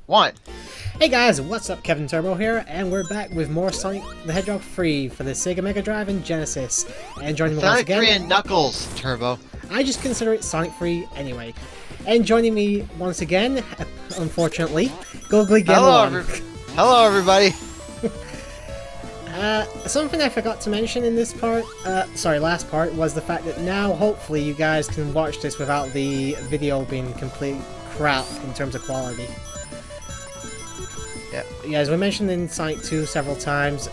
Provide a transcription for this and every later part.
One. Hey guys, what's up? Kevin Turbo here, and we're back with more Sonic the Hedgehog 3 for the Sega Mega Drive and Genesis. And joining me once Sonic again, 3 and Knuckles, Turbo. I just consider it Sonic 3 anyway. And joining me once again, unfortunately, Googly Game Hello, everybody. Something I forgot to mention in this part, last part, was the fact that now hopefully you guys can watch this without the video being complete crap in terms of quality. Yeah, as we mentioned in Sonic 2 several times,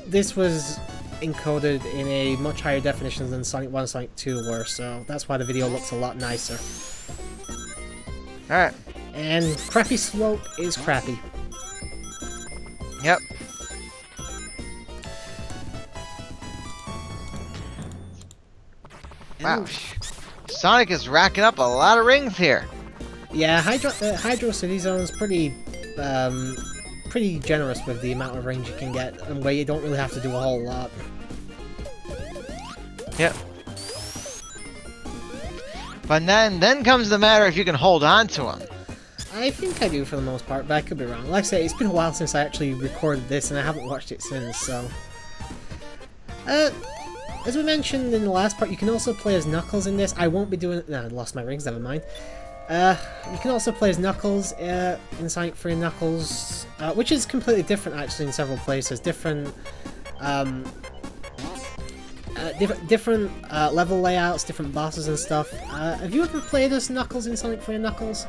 this was encoded in a much higher definition than Sonic 1 and Sonic 2 were, so that's why the video looks a lot nicer. Alright. And crappy slope is crappy. Yep. Wow. Sonic is racking up a lot of rings here. Yeah, Hydrocity Zone is pretty generous with the amount of range you can get, and where you don't really have to do a whole lot. Yep. But then comes the matter if you can hold on to them. I think I do for the most part, but I could be wrong. Like I say, it's been a while since I actually recorded this, and I haven't watched it since, so... as we mentioned in the last part, you can also play as Knuckles in this. I won't be doing... No, I lost my rings, never mind. You can also play as Knuckles in Sonic 3 and Knuckles, which is completely different actually in several places. Different level layouts, different bosses and stuff. Have you ever played as Knuckles in Sonic 3 and Knuckles?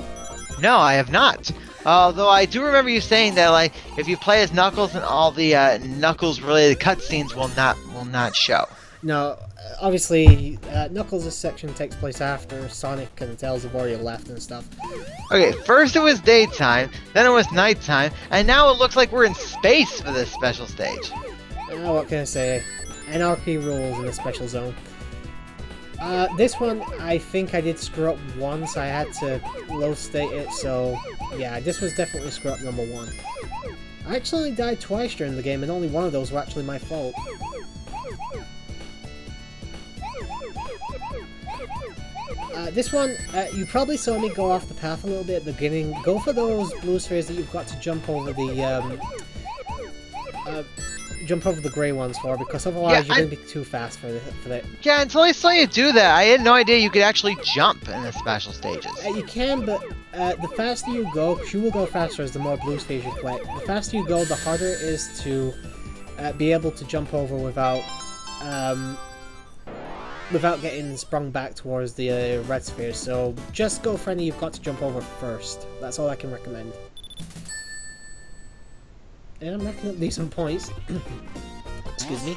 No, I have not. Although I do remember you saying that, like, if you play as Knuckles, then all the Knuckles-related cutscenes will not show. No, obviously, Knuckles' section takes place after Sonic and Tails have already left and stuff. Okay, first it was daytime, then it was nighttime, and now it looks like we're in space for this special stage. What can I say? Anarchy rules in the special zone. This one, I think I did screw up once. I had to low state it, so yeah, this was definitely screw up number one. I actually died twice during the game, and only one of those were actually my fault. This one, you probably saw me go off the path a little bit at the beginning. Go for those blue spheres that you've got to jump over the grey ones for, because otherwise you're going to be too fast for that. Yeah, until I saw you do that, I had no idea you could actually jump in the special stages. You can, but the faster you go, because you will go faster as the more blue spheres you collect, the faster you go, the harder it is to be able to jump over without getting sprung back towards the red spheres. So just go for any you've got to jump over first. That's all I can recommend. And I'm racking up decent points. Excuse me.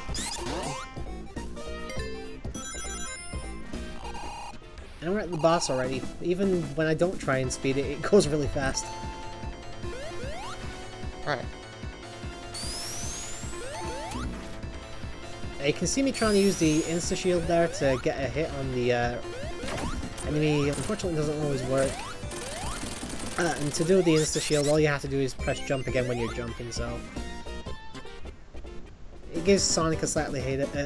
And we're at the boss already. Even when I don't try and speed it, it goes really fast. Right. You can see me trying to use the insta-shield there to get a hit on the enemy. Unfortunately, it doesn't always work. And to do the insta-shield, all you have to do is press jump again when you're jumping, so... It gives Sonic a slightly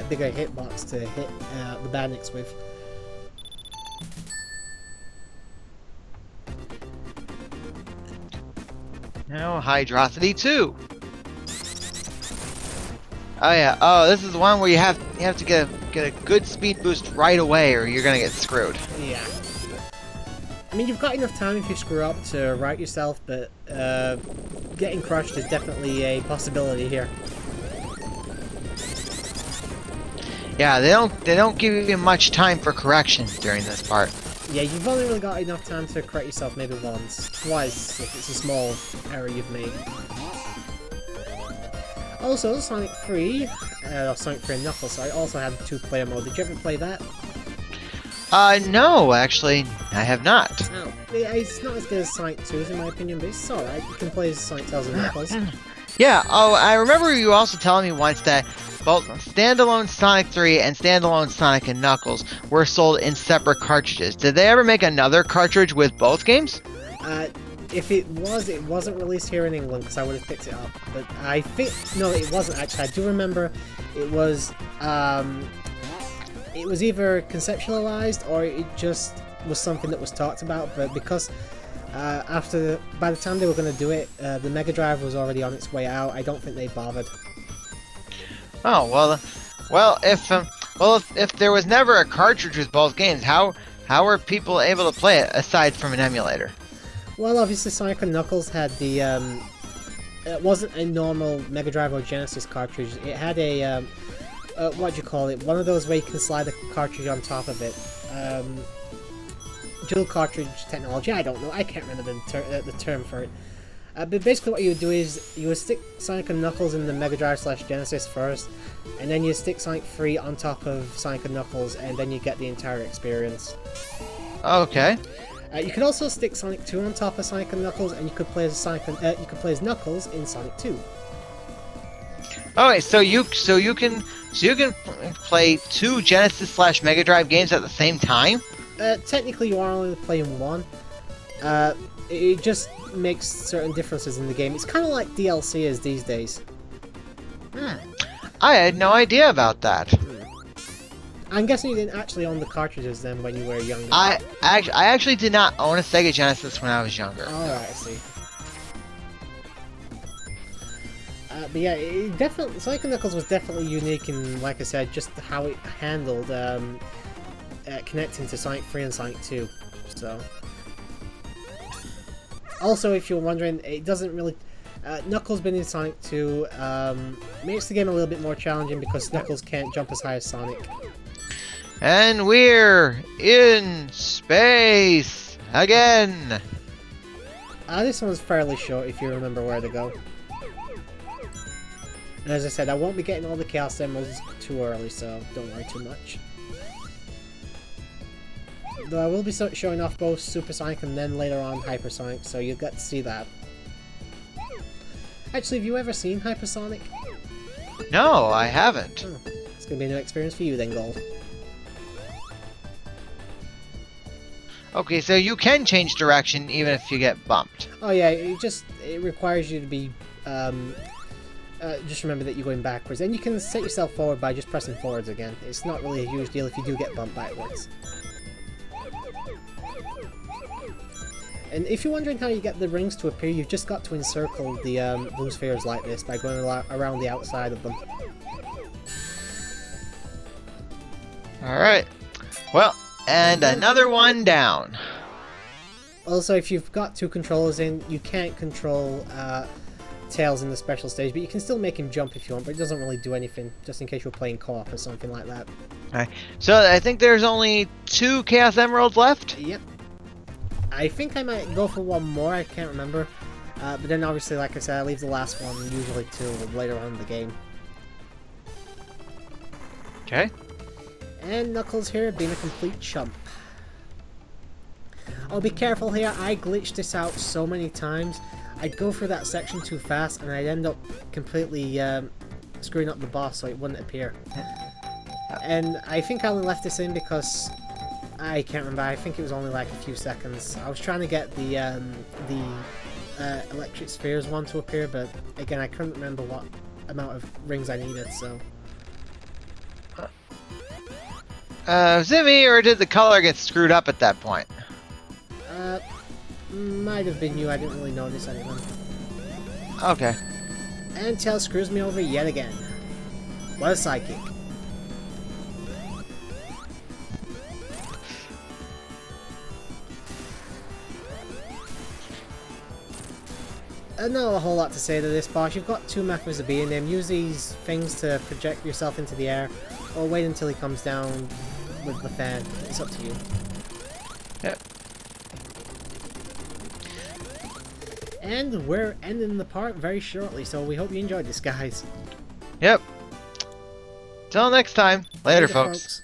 bigger hitbox to hit the badniks with. Now, Hydrocity 2. Oh yeah. Oh, this is the one where you have to get a good speed boost right away, or you're gonna get screwed. Yeah. I mean, you've got enough time if you screw up to right yourself, but getting crushed is definitely a possibility here. Yeah, they don't give you much time for correction during this part. Yeah, you've only really got enough time to correct yourself maybe once, twice if it's a small error you've made. Also, Sonic 3 and Knuckles, sorry, also had 2-player mode. Did you ever play that? No, actually, I have not. Oh, it's not as good as Sonic 2's in my opinion, but it's alright. You can play as Sonic, Tails, and Knuckles. Yeah, oh, I remember you also telling me once that both standalone Sonic 3 and standalone Sonic and Knuckles were sold in separate cartridges. Did they ever make another cartridge with both games? If it wasn't released here in England, because I would have picked it up. But I think... No, it wasn't actually. I do remember it was either conceptualized or it just was something that was talked about, but because By the time they were going to do it, the Mega Drive was already on its way out. I don't think they bothered. Oh if there was never a cartridge with both games, how were people able to play it aside from an emulator? Well, obviously Sonic and Knuckles had the it wasn't a normal Mega Drive or Genesis cartridge. It had a what do you call it? One of those where you can slide a cartridge on top of it. Dual cartridge technology. I don't know. I can't remember the term for it. But basically, what you would do is you would stick Sonic and Knuckles in the Mega Drive / Genesis first, and then you stick Sonic 3 on top of Sonic and Knuckles, and then you get the entire experience. Okay. You could also stick Sonic 2 on top of Sonic and Knuckles, and you could play as Knuckles in Sonic 2. Okay, so you can play 2 Genesis / Mega Drive games at the same time? Technically, you are only playing one. It just makes certain differences in the game. It's kind of like DLC is these days. I had no idea about that. I'm guessing you didn't actually own the cartridges then when you were younger. I actually did not own a Sega Genesis when I was younger. Alright, I see. But yeah, it definitely, Sonic & Knuckles was definitely unique in, like I said, just how it handled connecting to Sonic 3 and Sonic 2. So, also, if you're wondering, it doesn't really... Knuckles being in Sonic 2 makes the game a little bit more challenging because Knuckles can't jump as high as Sonic. And we're in space again! This one's fairly short if you remember where to go. And as I said, I won't be getting all the Chaos Emeralds too early, so don't worry too much. Though I will be showing off both Supersonic and then later on Hypersonic, so you'll get to see that. Actually, have you ever seen Hypersonic? No, I haven't. Oh, it's going to be a new experience for you then, Gold. Okay, so you can change direction even if you get bumped. Oh yeah, it requires you to be, just remember that you're going backwards. And you can set yourself forward by just pressing forwards again. It's not really a huge deal if you do get bumped backwards. And if you're wondering how you get the rings to appear, you've just got to encircle the blue spheres like this by going around the outside of them. Alright. Well, and another one down. Also, if you've got 2 controllers in, you can't control Tails in the special stage, but you can still make him jump if you want, but it doesn't really do anything, just in case you're playing co-op or something like that. Alright, so I think there's only 2 Chaos Emeralds left? Yep. I think I might go for one more, I can't remember. But then obviously, like I said, I leave the last one usually till later on in the game. Okay. And Knuckles here being a complete chump. Oh, be careful here, I glitched this out so many times. I'd go through that section too fast and I'd end up completely screwing up the boss so it wouldn't appear. And I think I only left this in because I can't remember, I think it was only like a few seconds. I was trying to get the electric spheres one to appear, but again I couldn't remember what amount of rings I needed, so... Was it me, or did the color get screwed up at that point? Might have been you, I didn't really notice anyone. Okay. And Tails screws me over yet again. What a sidekick. Not a whole lot to say to this boss. You've got 2 methods of beating him. Use these things to project yourself into the air, or wait until he comes down with the fan. It's up to you. Yep. And we're ending the part very shortly, so we hope you enjoyed this, guys. Yep. Till next time. Later, folks.